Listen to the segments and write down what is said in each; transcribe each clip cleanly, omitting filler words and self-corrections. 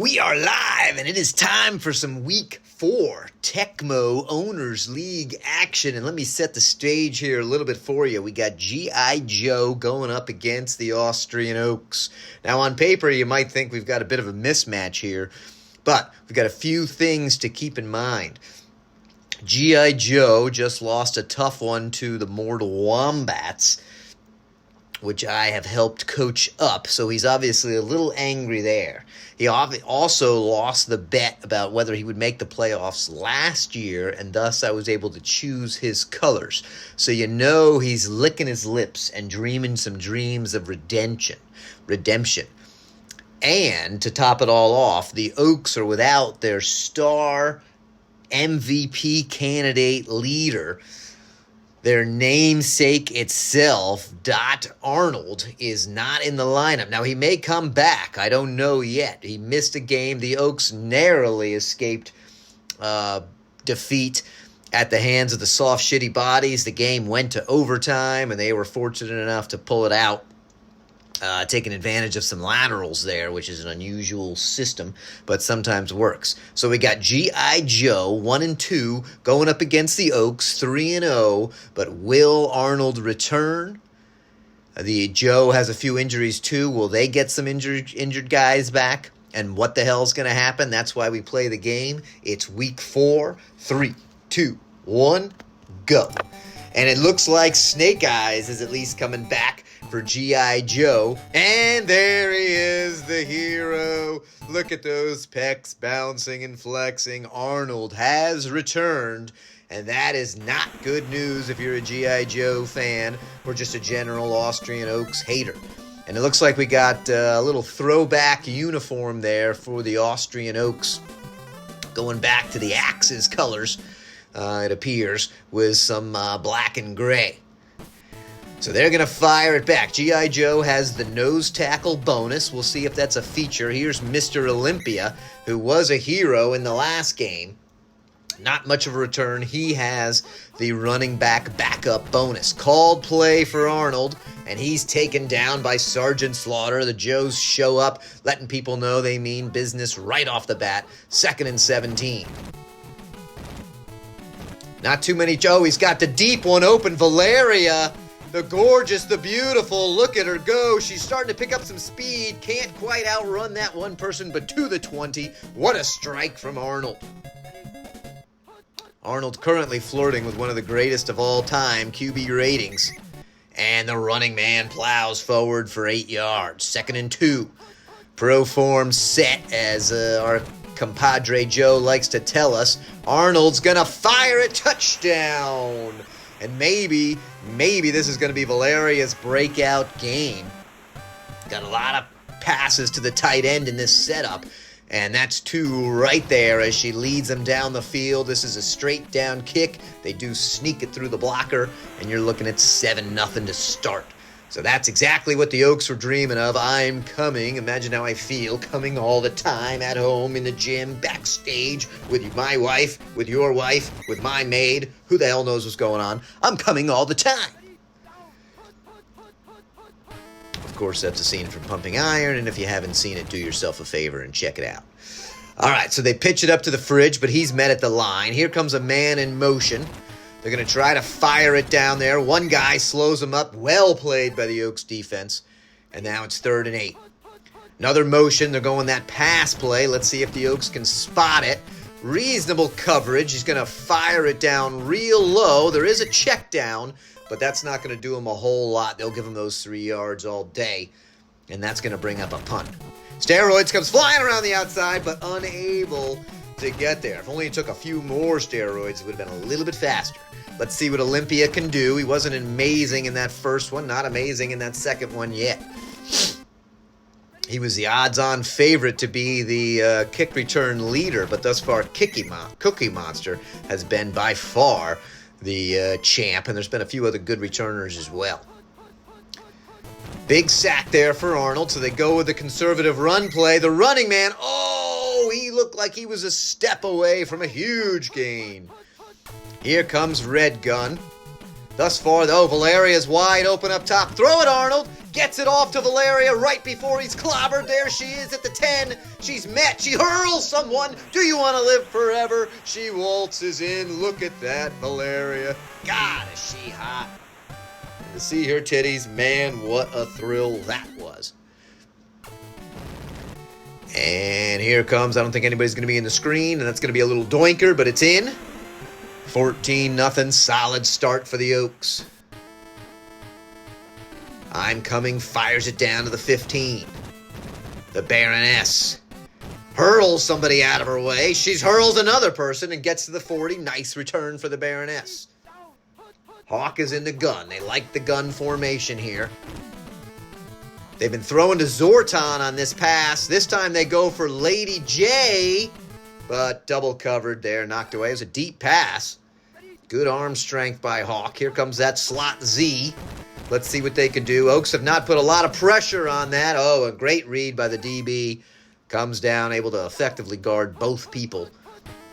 We are live, and it is time for some Week 4 Tecmo Owners League action. And let me set the stage here a little bit for you. We got G.I. Joe going up against the Austrian Oaks. Now, on paper, you might think we've got a bit of a mismatch here, but we've got a few things to keep in mind. G.I. Joe just lost a tough one to the Mortal Wombats, which I have helped coach up, so he's obviously a little angry there. He also lost the bet about whether he would make the playoffs last year, and thus I was able to choose his colors. So you know he's licking his lips and dreaming some dreams of redemption. And to top it all off, the Oaks are without their star MVP candidate leader. Their namesake itself, Dot Arnold, is not in the lineup. Now, he may come back. I don't know yet. He missed a game. The Oaks narrowly escaped defeat at the hands of the soft, shitty bodies. The game went to overtime, and they were fortunate enough to pull it out, taking advantage of some laterals there, which is an unusual system, but sometimes works. So we got G.I. Joe, 1-2, going up against the Oaks, 3-0, but will Arnold return? The Joe has a few injuries too. Will they get some injured guys back? And what the hell's going to happen? That's why we play the game. It's Week 4, 3, 2, 1, go. And it looks like Snake Eyes is at least coming back for G.I. Joe. And there he is, the hero. Look at those pecs bouncing and flexing. Arnold has returned. And that is not good news if you're a G.I. Joe fan or just a general Austrian Oaks hater. And it looks like we got a little throwback uniform there for the Austrian Oaks, going back to the Axis colors. It appears, with some black and gray. So they're going to fire it back. G.I. Joe has the nose tackle bonus. We'll see if that's a feature. Here's Mr. Olympia, who was a hero in the last game. Not much of a return. He has the running back backup bonus. Called play for Arnold, and he's taken down by Sergeant Slaughter. The Joes show up, letting people know they mean business right off the bat. 2nd and 17. Not too many. Oh, he's got the deep one open. Valeria, the gorgeous, the beautiful. Look at her go. She's starting to pick up some speed. Can't quite outrun that one person, but to the 20. What a strike from Arnold. Arnold currently flirting with one of the greatest of all time QB ratings. And the running man plows forward for 8 yards. 2nd and 2. Pro form set, as our compadre Joe likes to tell us. Arnold's gonna fire a touchdown. And maybe this is gonna be Valeria's breakout game. Got a lot of passes to the tight end in this setup. And that's 2 right there as she leads them down the field. This is a straight down kick. They do sneak it through the blocker, and you're looking at 7-0 to start. So that's exactly what the Oaks were dreaming of. I'm coming. Imagine how I feel coming all the time, at home, in the gym, backstage, with my wife, with your wife, with my maid. Who the hell knows what's going on? I'm coming all the time. Of course, that's a scene from Pumping Iron, and if you haven't seen it, do yourself a favor and check it out. All right, so they pitch it up to the fridge, but he's met at the line. Here comes a man in motion. They're going to try to fire it down there. One guy slows him up. Well played by the Oaks defense. And now it's 3rd and 8. Another motion. They're going that pass play. Let's see if the Oaks can spot it. Reasonable coverage. He's going to fire it down real low. There is a check down, but that's not going to do him a whole lot. They'll give him those 3 yards all day, and that's going to bring up a punt. Steroids comes flying around the outside, but unable to get there. If only it took a few more steroids, it would have been a little bit faster. Let's see what Olympia can do. He wasn't amazing in that first one, not amazing in that second one yet. He was the odds-on favorite to be the kick return leader, but thus far Cookie Monster has been by far the champ, and there's been a few other good returners as well. Big sack there for Arnold, so they go with the conservative run play. The running man, he looked like he was a step away from a huge gain. Here comes Red Gun. Thus far, though, Valeria's wide open up top. Throw it, Arnold. Gets it off to Valeria right before he's clobbered. There she is at the 10. She's met. She hurls someone. Do you want to live forever? She waltzes in. Look at that, Valeria. God, is she hot. And to see her titties, man, what a thrill that was. And here comes, I don't think anybody's going to be in the screen, and that's going to be a little doinker, but it's in. 14-0, solid start for the Oaks. I'm Coming fires it down to the 15. The Baroness hurls somebody out of her way. She hurls another person and gets to the 40. Nice return for the Baroness. Hawk is in the gun. They like the gun formation here. They've been throwing to Zortan on this pass. This time they go for Lady J, but double covered there, knocked away. It was a deep pass. Good arm strength by Hawk. Here comes that slot Z. Let's see what they can do. Oaks have not put a lot of pressure on that. Oh, a great read by the DB. Comes down, able to effectively guard both people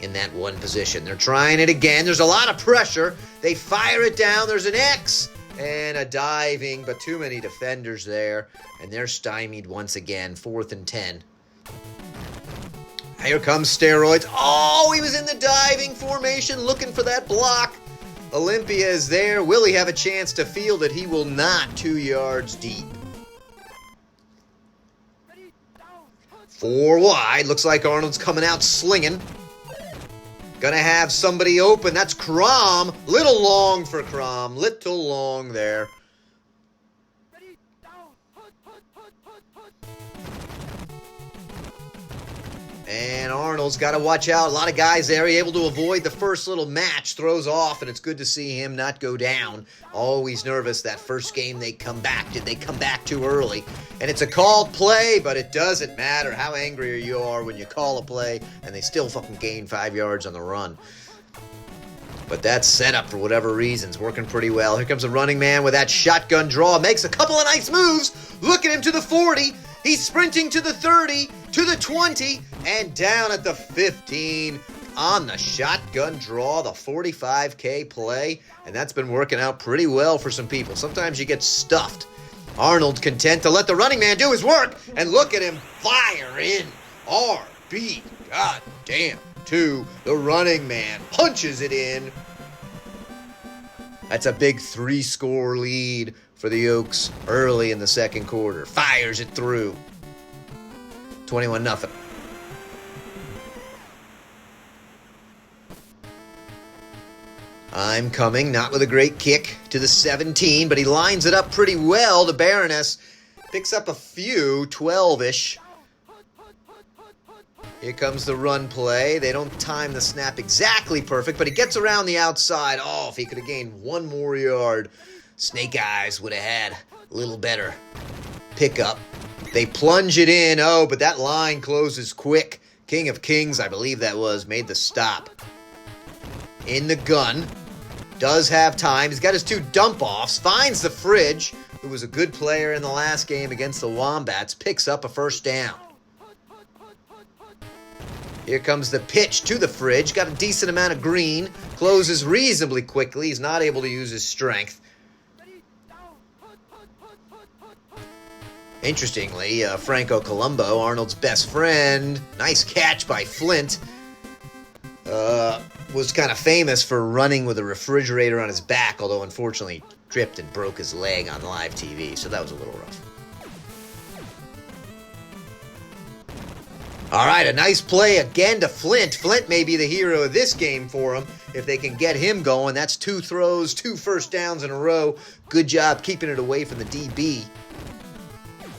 in that one position. They're trying it again. There's a lot of pressure. They fire it down. There's an X and a diving, but too many defenders there. And they're stymied once again. 4th and 10. Here comes Steroids. Oh, he was in the diving formation looking for that block. Olympia is there. Will he have a chance to field it? He will not. 2 yards deep. 4 wide. Looks like Arnold's coming out slinging. Gonna have somebody open. That's COMM. Little long for COMM. Little long there. And Arnold's got to watch out. A lot of guys there. He able to avoid the first little match. Throws off, and it's good to see him not go down. Always nervous that first game they come back. Did they come back too early? And it's a called play, but it doesn't matter how angry you are when you call a play and they still fucking gain 5 yards on the run. But that setup, for whatever reasons, working pretty well. Here comes a running man with that shotgun draw. Makes a couple of nice moves. Look at him to the 40. He's sprinting to the 30, to the 20, and down at the 15 on the shotgun draw, the 45K play, and that's been working out pretty well for some people. Sometimes you get stuffed. Arnold content to let the running man do his work, and look at him fire in. RB, goddamn, to the running man. Punches it in. That's a big 3-score lead for the Oaks early in the second quarter. Fires it through. 21-0. I'm Coming, not with a great kick, to the 17, but he lines it up pretty well. The Baroness picks up a few, 12-ish. Here comes the run play. They don't time the snap exactly perfect, but he gets around the outside. Oh, if he could have gained 1 more yard, Snake Eyes would have had a little better pickup. They plunge it in. Oh, but that line closes quick. King of Kings, I believe that was, made the stop. In the gun. Does have time. He's got his 2 dump-offs. Finds the Fridge, who was a good player in the last game against the Wombats. Picks up a first down. Here comes the pitch to the Fridge. Got a decent amount of green. Closes reasonably quickly. He's not able to use his strength. Interestingly, Franco Colombo, Arnold's best friend, nice catch by Flint, was kind of famous for running with a refrigerator on his back, although unfortunately tripped and broke his leg on live TV, so that was a little rough. All right, a nice play again to Flint. Flint may be the hero of this game for him if they can get him going. That's 2 throws, 2 first downs in a row. Good job keeping it away from the DB.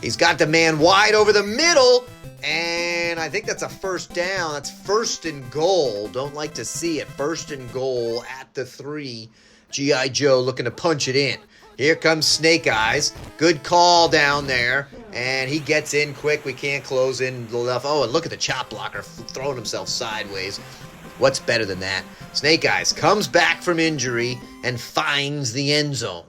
He's got the man wide over the middle, and I think that's a first down. That's 1st and goal. Don't like to see it. 1st and goal at the 3. G.I. Joe looking to punch it in. Here comes Snake Eyes. Good call down there, and he gets in quick. We can't close in enough. Oh, and look at the chop blocker throwing himself sideways. What's better than that? Snake Eyes comes back from injury and finds the end zone.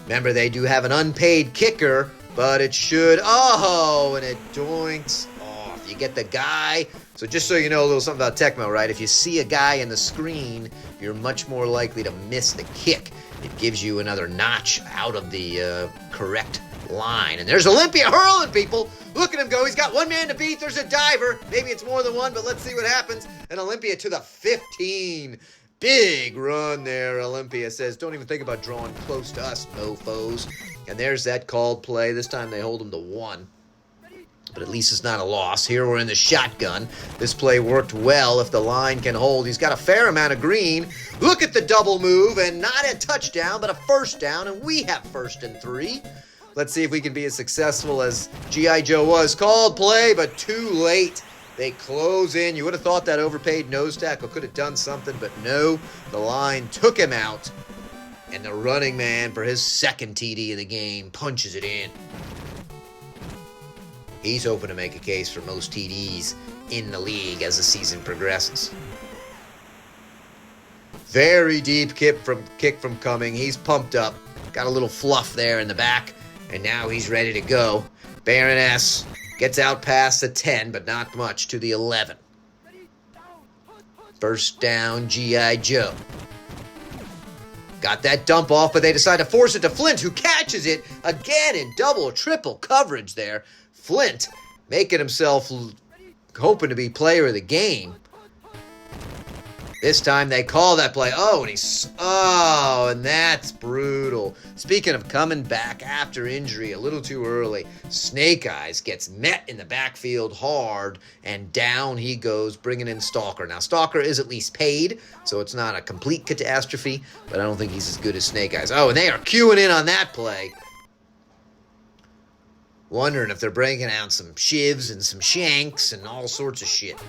Remember, they do have an unpaid kicker, but it should, oh, and it doinks off. You get the guy So just so you know a little something about Tecmo, right? If you see a guy in the screen, you're much more likely to miss the kick. It gives you another notch out of the correct line. And there's Olympia hurling, people. Look at him go. He's got one man to beat. There's a diver. Maybe it's more than one, but let's see what happens. And Olympia to the 15. Big run there, Olympia says. Don't even think about drawing close to us, mofos. And there's that called play. This time they hold him to 1. But at least it's not a loss. Here we're in the shotgun. This play worked well if the line can hold. He's got a fair amount of green. Look at the double move, and not a touchdown, but a first down, and we have 1st and 3. Let's see if we can be as successful as G.I. Joe was. Called play, but too late. They close in. You would have thought that overpaid nose tackle could have done something, but no. The line took him out, and the running man for his 2nd TD of the game punches it in. He's hoping to make a case for most TDs in the league as the season progresses. Very deep kick from Cumming. He's pumped up. Got a little fluff there in the back, and now he's ready to go. Baroness gets out past the 10, but not much, to the 11. First down, G.I. Joe. Got that dump off, but they decide to force it to Flint, who catches it again in double, triple coverage there. Flint making himself hoping to be player of the game. This time they call that play. And that's brutal. Speaking of coming back after injury a little too early, Snake Eyes gets met in the backfield hard, and down he goes, bringing in Stalker. Now, Stalker is at least paid, so it's not a complete catastrophe, but I don't think he's as good as Snake Eyes. Oh, and they are queuing in on that play. Wondering if they're bringing out some shivs and some shanks and all sorts of shit.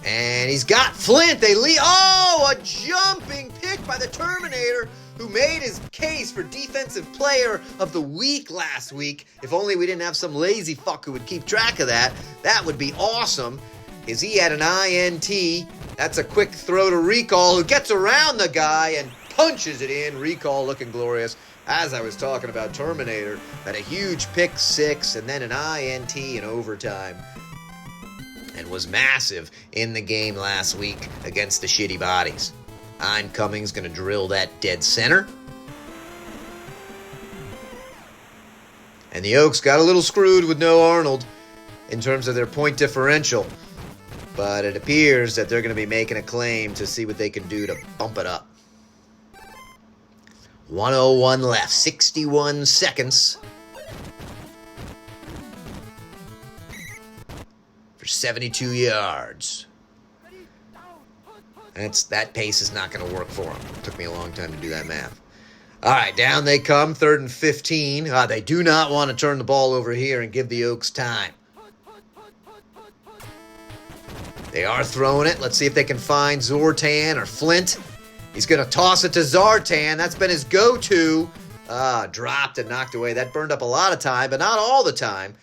And he's got Flint. They lead. Oh, a jumping pick by the Terminator, who made his case for Defensive Player of the Week last week. If only we didn't have some lazy fuck who would keep track of that. That would be awesome, because he had an INT. That's a quick throw to Recall, who gets around the guy and punches it in. Recall looking glorious. As I was talking about, Terminator had a huge pick 6 and then an INT in overtime, and was massive in the game last week against the Shitty Bodies. Cummings going to drill that dead center. And the Oaks got a little screwed with no Arnold in terms of their point differential, but it appears that they're going to be making a claim to see what they can do to bump it up. 1:01 left, 61 seconds. For 72 yards. That pace is not going to work for them. It took me a long time to do that math. All right, down they come, 3rd and 15. They do not want to turn the ball over here and give the Oaks time. They are throwing it. Let's see if they can find Zortan or Flint. He's going to toss it to Zartan. That's been his go-to. Dropped and knocked away. That burned up a lot of time, but not all the time.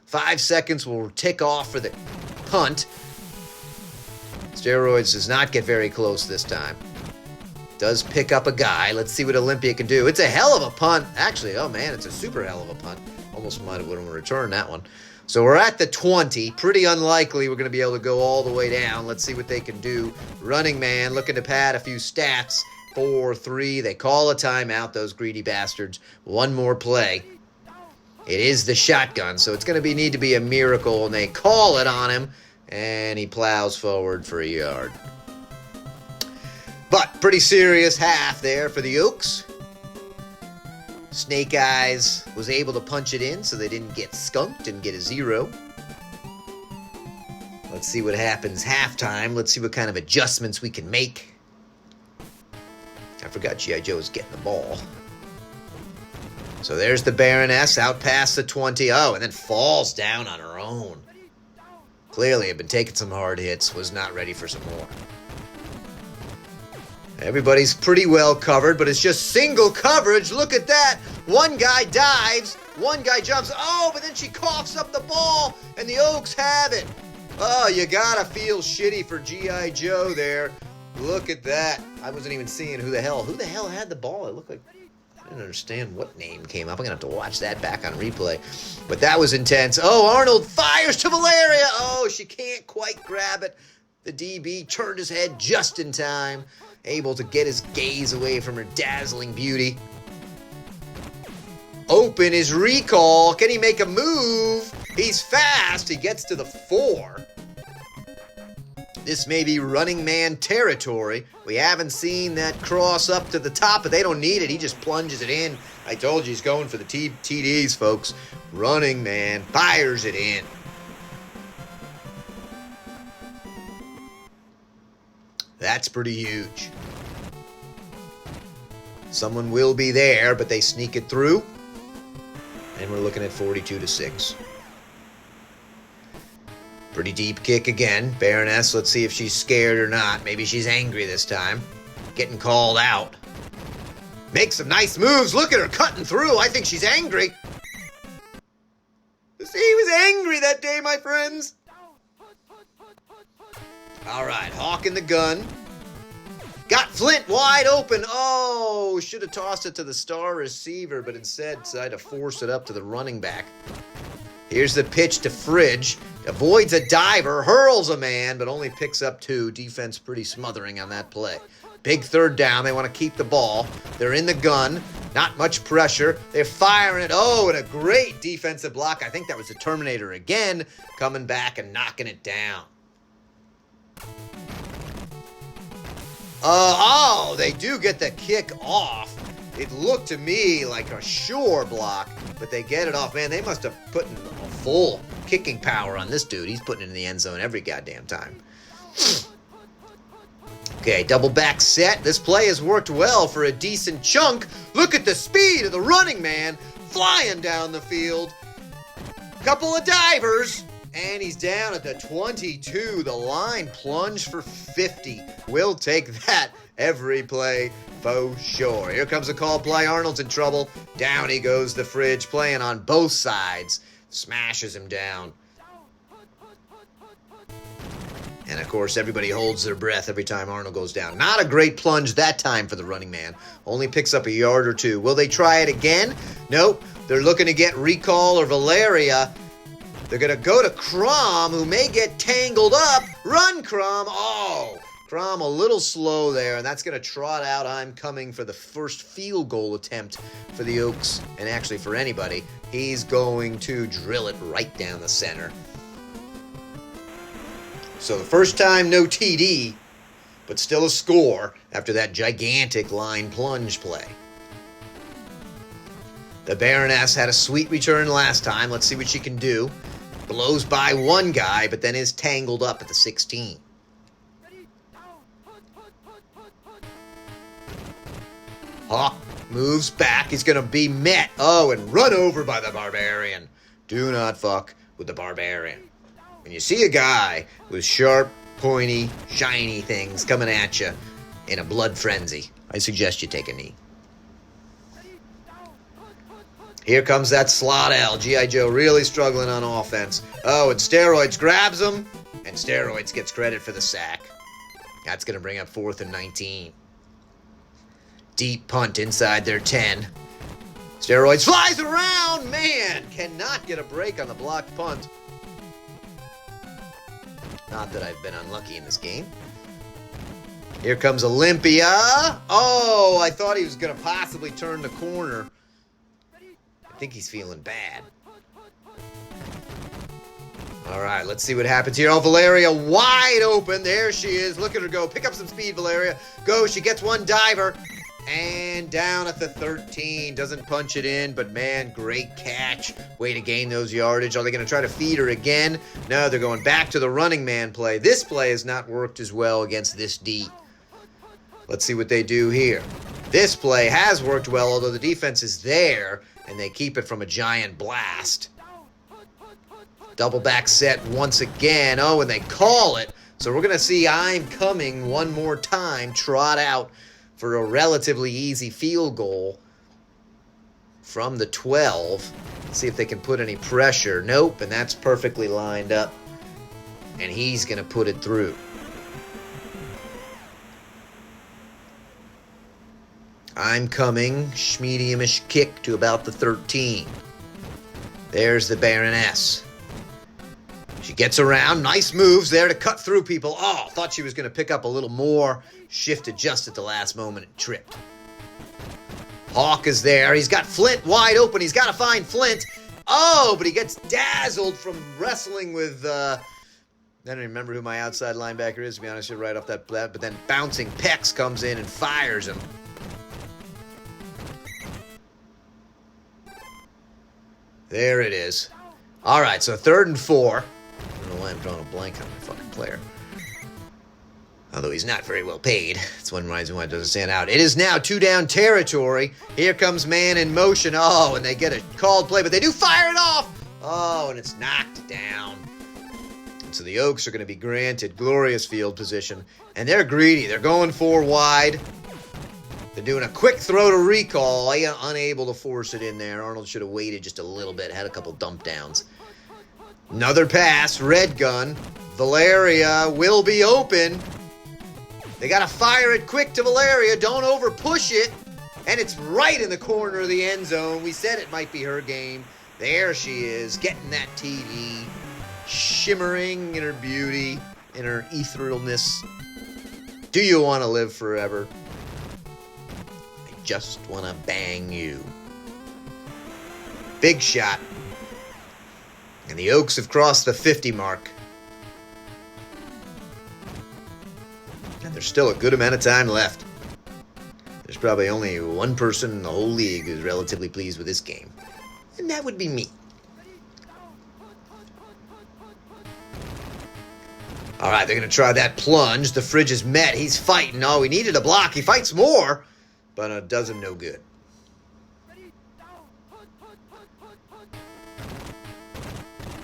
5 seconds will tick off for the punt. Steroids does not get very close this time. Does pick up a guy. Let's see what Olympia can do. It's a hell of a punt. Actually, oh man, it's a super hell of a punt. Almost might have would have returned that one. So we're at the 20. Pretty unlikely we're going to be able to go all the way down. Let's see what they can do. Running man looking to pad a few stats. 4-3. They call a timeout, those greedy bastards. One more play. It is the shotgun, so it's going to need to be a miracle, and they call it on him, and he plows forward for a yard. But pretty serious half there for the Oaks. Snake Eyes was able to punch it in, so they didn't get skunked and get a 0. Let's see what happens halftime. Let's see what kind of adjustments we can make. I forgot G.I. Joe was getting the ball. So there's the Baroness out past the 20. Oh, and then falls down on her own. Clearly had been taking some hard hits, was not ready for some more. Everybody's pretty well covered, but it's just single coverage. Look at that. One guy dives, one guy jumps. Oh, but then she coughs up the ball, and the Oaks have it. Oh, you gotta feel shitty for G.I. Joe there. Look at that. I wasn't even seeing who the hell had the ball. It looked like I didn't understand what name came up. I'm going to have to watch that back on replay. But that was intense. Oh, Arnold fires to Valeria. Oh, she can't quite grab it. The DB turned his head just in time, able to get his gaze away from her dazzling beauty. Open his recall. Can he make a move? He's fast. He gets to the 4. This may be running man territory. We haven't seen that cross up to the top, but they don't need it. He just plunges it in. I told you he's going for the TDs, folks. Running man fires it in. That's pretty huge. Someone will be there, but they sneak it through. And we're looking at 42-6. Pretty deep kick again. Baroness, let's see if she's scared or not. Maybe she's angry this time. Getting called out. Makes some nice moves. Look at her cutting through. I think she's angry. See, he was angry that day, my friends. All right, Hawk in the gun. Got Flint wide open. Oh, should have tossed it to the star receiver, but instead decided to force it up to the running back. Here's the pitch to Fridge. Avoids a diver, hurls a man, but only picks up 2. Defense pretty smothering on that play. Big third down. They want to keep the ball. They're in the gun. Not much pressure. They're firing it. Oh, and a great defensive block. I think that was the Terminator again, coming back and knocking it down. They do get the kick off. It looked to me like a sure block, but they get it off. Man, they must have put in a full kicking power on this dude. He's putting it in the end zone every goddamn time. Okay, double back set. This play has worked well for a decent chunk. Look at the speed of the running man flying down the field. Couple of divers. And he's down at the 22. The line plunge for 50. We'll take that every play for sure. Here comes a call play. Arnold's in trouble. Down he goes, the Fridge, playing on both sides. Smashes him down. And, of course, everybody holds their breath every time Arnold goes down. Not a great plunge that time for the running man. Only picks up a yard or 2. Will they try it again? Nope. They're looking to get Recall or Valeria. They're going to go to COMM, who may get tangled up. Run, COMM. Oh, COMM a little slow there, and that's going to trot out I'm coming for the first field goal attempt for the Oaks, and actually for anybody. He's going to drill it right down the center. So the first time, no TD, but still a score after that gigantic line plunge play. The Baroness had a sweet return last time. Let's see what she can do. Blows by one guy, but then is tangled up at the 16. Hawk moves back. He's going to be met. Oh, and run over by the Barbarian. Do not fuck with the Barbarian. When you see a guy with sharp, pointy, shiny things coming at you in a blood frenzy, I suggest you take a knee. Here comes that slot L. G.I. Joe really struggling on offense. Oh, and Steroids grabs him, and Steroids gets credit for the sack. That's going to bring up 4th and 19. Deep punt inside their 10. Steroids flies around. Man, cannot get a break on the blocked punt. Not that I've been unlucky in this game. Here comes Olympia. Oh, I thought he was going to possibly turn the corner. I think he's feeling bad. All right, let's see what happens here. Oh, Valeria wide open. There she is. Look at her go. Pick up some speed, Valeria. Go. She gets one diver. And down at the 13. Doesn't punch it in, but man, great catch. Way to gain those yardage. Are they going to try to feed her again? No, they're going back to the running man play. This play has not worked as well against this D. Let's see what they do here. This play has worked well, although the defense is there, and they keep it from a giant blast. Double back set once again. Oh, and they call it. So we're going to see I'm coming one more time trot out for a relatively easy field goal from the 12. Let's see if they can put any pressure. Nope, and that's perfectly lined up. And he's going to put it through. I'm coming. Medium-ish kick to about the 13. There's the Baroness. She gets around. Nice moves there to cut through people. Oh, thought she was going to pick up a little more. Shifted just at the last moment and tripped. Hawk is there. He's got Flint wide open. He's got to find Flint. Oh, but he gets dazzled from wrestling with... I don't remember who my outside linebacker is, to be honest, right off that bat. But then bouncing Pex comes in and fires him. There it is. All right, so 3rd and 4. I don't know why I'm drawing a blank on my fucking player. Although he's not very well paid. That's one reason why it doesn't stand out. It is now 2-down territory. Here comes man in motion. Oh, and they get a called play, but they do fire it off. Oh, and it's knocked down. And so the Oaks are going to be granted glorious field position. And they're greedy. They're going 4 wide. They're doing a quick throw to recall. Unable to force it in there. Arnold should have waited just a little bit. Had a couple dump downs. Another pass. Red gun. Valeria will be open. They got to fire it quick to Valeria. Don't over push it. And it's right in the corner of the end zone. We said it might be her game. There she is, getting that TD. Shimmering in her beauty, in her etherealness. Do you want to live forever? Just want to bang you. Big shot. And the Oaks have crossed the 50 mark. And there's still a good amount of time left. There's probably only one person in the whole league who's relatively pleased with this game. And that would be me. All right, they're going to try that plunge. The fridge is met. He's fighting. Oh, he needed a block. He fights more. But it does him no good.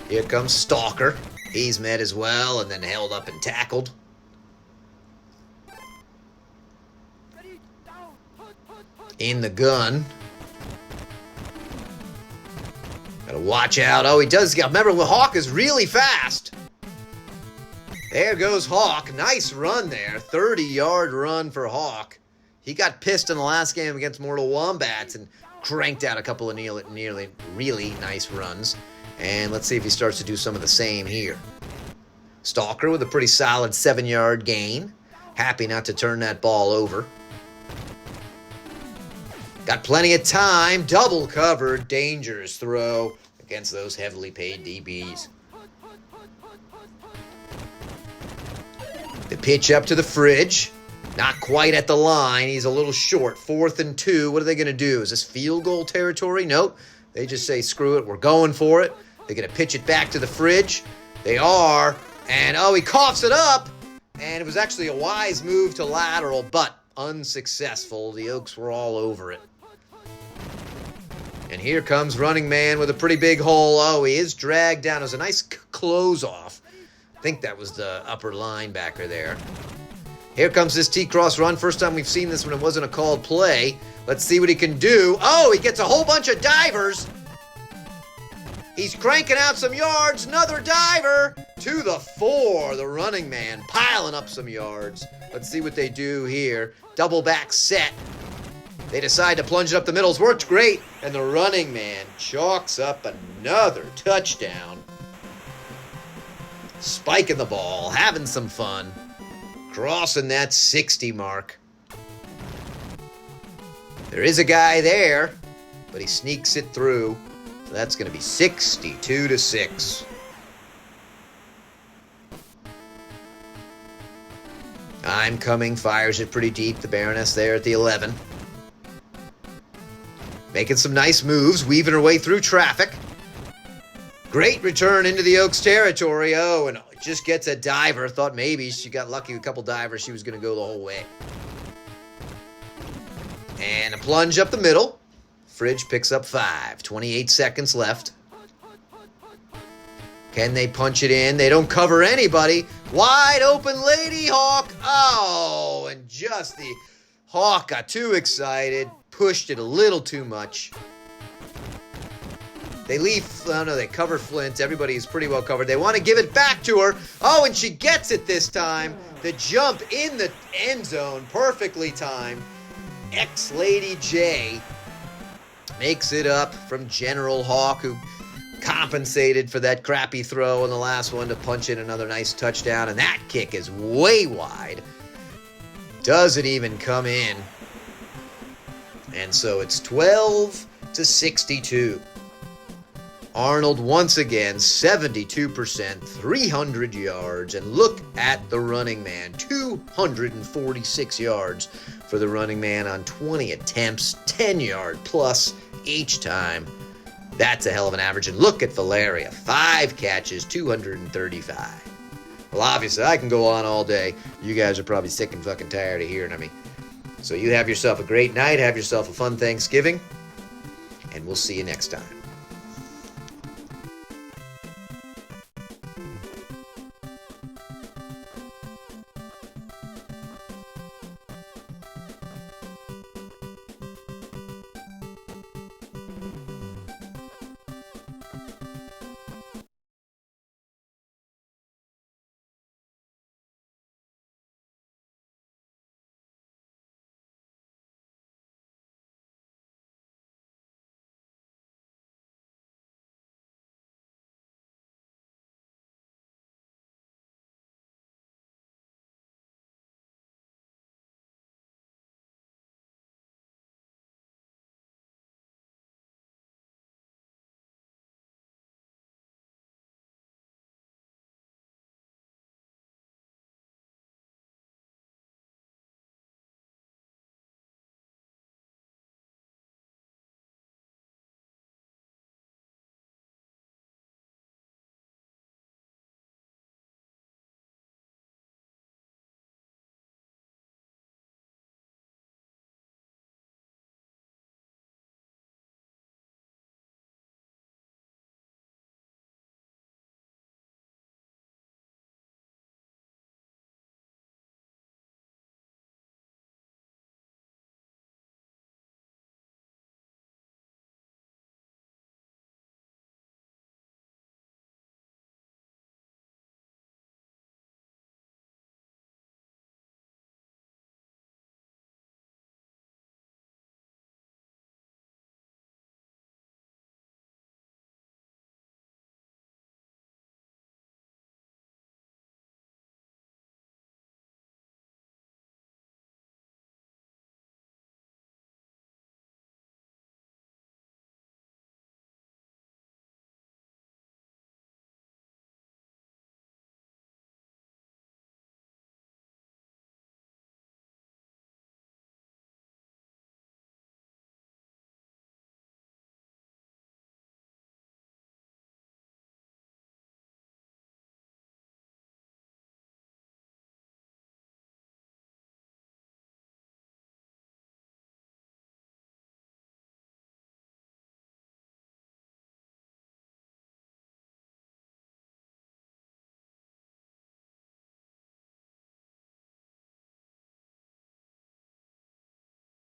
Here comes Stalker. He's met as well and then held up and tackled. In the gun. Gotta watch out. Oh, he does. Remember, Hawk is really fast. There goes Hawk. Nice run there. 30-yard run for Hawk. He got pissed in the last game against Mortal Wombats and cranked out a couple of nearly really nice runs. And let's see if he starts to do some of the same here. Stalker with a pretty solid 7-yard gain. Happy not to turn that ball over. Got plenty of time. Double covered. Dangerous throw against those heavily paid DBs. The pitch up to the fridge. Not quite at the line. He's a little short. 4th and 2. What are they going to do? Is this field goal territory? Nope. They just say, screw it. We're going for it. They're going to pitch it back to the fridge. They are. And, oh, he coughs it up. And it was actually a wise move to lateral, but unsuccessful. The Oaks were all over it. And here comes running man with a pretty big hole. Oh, he is dragged down. It was a nice close off. I think that was the upper linebacker there. Here comes this T-cross run. First time we've seen this when it wasn't a called play. Let's see what he can do. Oh, he gets a whole bunch of divers. He's cranking out some yards. Another diver to the 4. The running man piling up some yards. Let's see what they do here. Double back set. They decide to plunge it up the middle. It's worked great. And the running man chalks up another touchdown. Spiking the ball. Having some fun. Crossing that 60 mark. There is a guy there, but he sneaks it through. So that's going to be 62-6. I'm coming, fires it pretty deep. The Baroness there at the 11. Making some nice moves, weaving her way through traffic. Great return into the Oaks territory. Oh, and just gets a diver. Thought maybe she got lucky with a couple divers. She was going to go the whole way. And a plunge up the middle. Fridge picks up 5. 28 seconds left. Can they punch it in? They don't cover anybody. Wide open Lady Hawk. Oh, and just the Hawk got too excited. Pushed it a little too much. They leave, oh no, they cover Flint. Everybody is pretty well covered. They want to give it back to her. Oh, and she gets it this time. The jump in the end zone, perfectly timed. X-Lady J makes it up from General Hawk, who compensated for that crappy throw in the last one to punch in another nice touchdown. And that kick is way wide. Doesn't even come in. And so it's 12-62. Arnold once again, 72%, 300 yards. And look at the running man, 246 yards for the running man on 20 attempts, 10-yard plus each time. That's a hell of an average. And look at Valeria, 5 catches, 235. Well, obviously, I can go on all day. You guys are probably sick and fucking tired of hearing of me. So you have yourself a great night. Have yourself a fun Thanksgiving. And we'll see you next time.